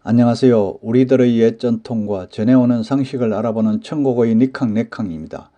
안녕하세요. 우리들의 옛 전통과 전해오는 상식을 알아보는 천국의 니캉네캉입니다.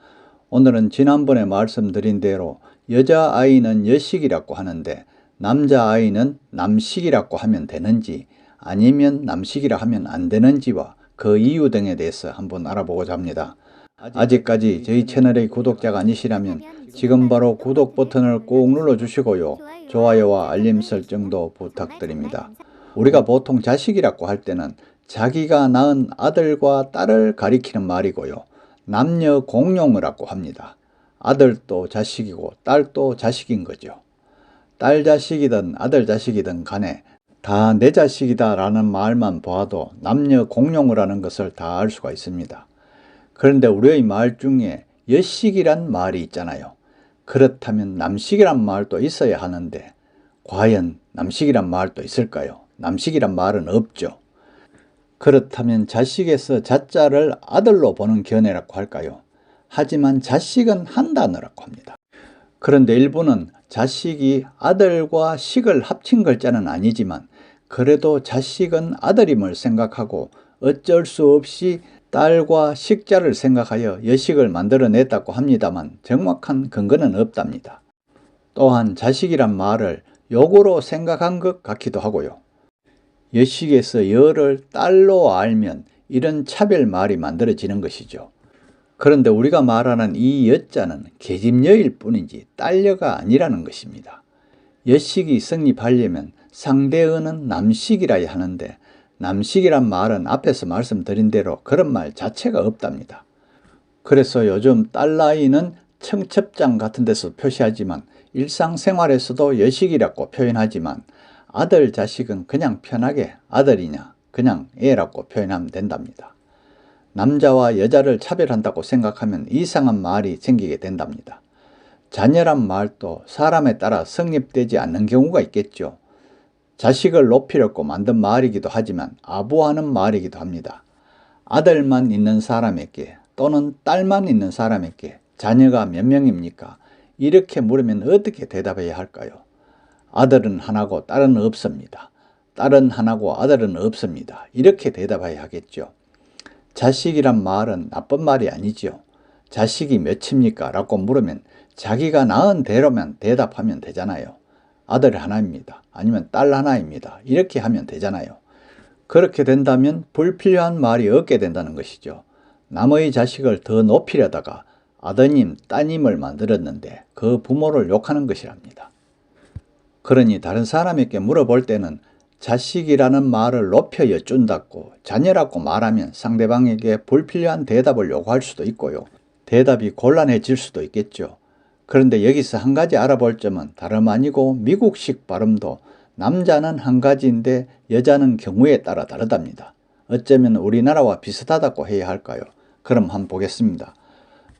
오늘은 지난번에 말씀드린 대로 여자아이는 여식이라고 하는데 남자아이는 남식이라고 하면 되는지 아니면 남식이라 하면 안 되는지와 그 이유 등에 대해서 한번 알아보고자 합니다. 아직까지 저희 채널의 구독자가 아니시라면 지금 바로 구독 버튼을 꼭 눌러주시고요. 좋아요와 알림 설정도 부탁드립니다. 우리가 보통 자식이라고 할 때는 자기가 낳은 아들과 딸을 가리키는 말이고요. 남녀 공용이라고 합니다. 아들도 자식이고 딸도 자식인 거죠. 딸 자식이든 아들 자식이든 간에 다 내 자식이다 라는 말만 봐도 남녀 공용이라는 것을 다 알 수가 있습니다. 그런데 우리의 말 중에 여식이란 말이 있잖아요. 그렇다면 남식이란 말도 있어야 하는데 과연 남식이란 말도 있을까요? 남식이란 말은 없죠. 그렇다면 자식에서 자자를 아들로 보는 견해라고 할까요? 하지만 자식은 한 단어라고 합니다. 그런데 일부는 자식이 아들과 식을 합친 글자는 아니지만 그래도 자식은 아들임을 생각하고 어쩔 수 없이 딸과 식자를 생각하여 여식을 만들어냈다고 합니다만 정확한 근거는 없답니다. 또한 자식이란 말을 욕으로 생각한 것 같기도 하고요. 여식에서 여를 딸로 알면 이런 차별 말이 만들어지는 것이죠. 그런데 우리가 말하는 이 여자는 계집여일 뿐이지 딸여가 아니라는 것입니다. 여식이 성립하려면 상대어는 남식이라야 하는데 남식이란 말은 앞에서 말씀드린 대로 그런 말 자체가 없답니다. 그래서 요즘 딸 나이는 청첩장 같은 데서 표시하지만 일상생활에서도 여식이라고 표현하지만 아들 자식은 그냥 편하게 아들이냐 그냥 애라고 표현하면 된답니다. 남자와 여자를 차별한다고 생각하면 이상한 말이 생기게 된답니다. 자녀란 말도 사람에 따라 성립되지 않는 경우가 있겠죠. 자식을 높이려고 만든 말이기도 하지만 아부하는 말이기도 합니다. 아들만 있는 사람에게 또는 딸만 있는 사람에게 자녀가 몇 명입니까? 이렇게 물으면 어떻게 대답해야 할까요? 아들은 하나고 딸은 없습니다. 딸은 하나고 아들은 없습니다. 이렇게 대답해야 하겠죠. 자식이란 말은 나쁜 말이 아니죠. 자식이 몇입니까? 라고 물으면 자기가 낳은 대로만 대답하면 되잖아요. 아들 하나입니다. 아니면 딸 하나입니다. 이렇게 하면 되잖아요. 그렇게 된다면 불필요한 말이 없게 된다는 것이죠. 남의 자식을 더 높이려다가 아드님, 따님을 만들었는데 그 부모를 욕하는 것이랍니다. 그러니 다른 사람에게 물어볼 때는 자식이라는 말을 높여 여쭌다고 자녀라고 말하면 상대방에게 불필요한 대답을 요구할 수도 있고요. 대답이 곤란해질 수도 있겠죠. 그런데 여기서 한 가지 알아볼 점은 다름 아니고 미국식 발음도 남자는 한 가지인데 여자는 경우에 따라 다르답니다. 어쩌면 우리나라와 비슷하다고 해야 할까요? 그럼 한번 보겠습니다.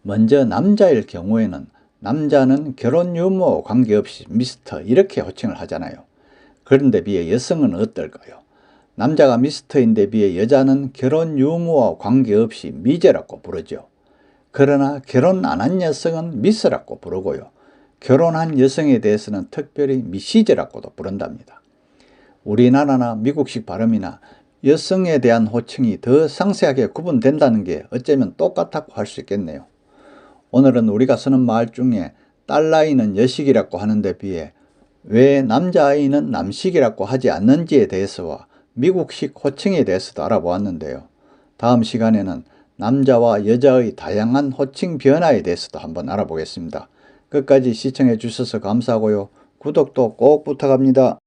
먼저 남자일 경우에는 남자는 결혼 유무 관계없이 미스터 이렇게 호칭을 하잖아요. 그런데 비해 여성은 어떨까요? 남자가 미스터인데 비해 여자는 결혼 유무와 관계없이 미제라고 부르죠. 그러나 결혼 안 한 여성은 미스라고 부르고요. 결혼한 여성에 대해서는 특별히 미시제라고도 부른답니다. 우리나라나 미국식 발음이나 여성에 대한 호칭이 더 상세하게 구분된다는 게 어쩌면 똑같다고 할 수 있겠네요. 오늘은 우리가 쓰는 말 중에 딸아이는 여식이라고 하는데 비해 왜 남자아이는 남식이라고 하지 않는지에 대해서와 미국식 호칭에 대해서도 알아보았는데요. 다음 시간에는 남자와 여자의 다양한 호칭 변화에 대해서도 한번 알아보겠습니다. 끝까지 시청해 주셔서 감사하고요. 구독도 꼭 부탁합니다.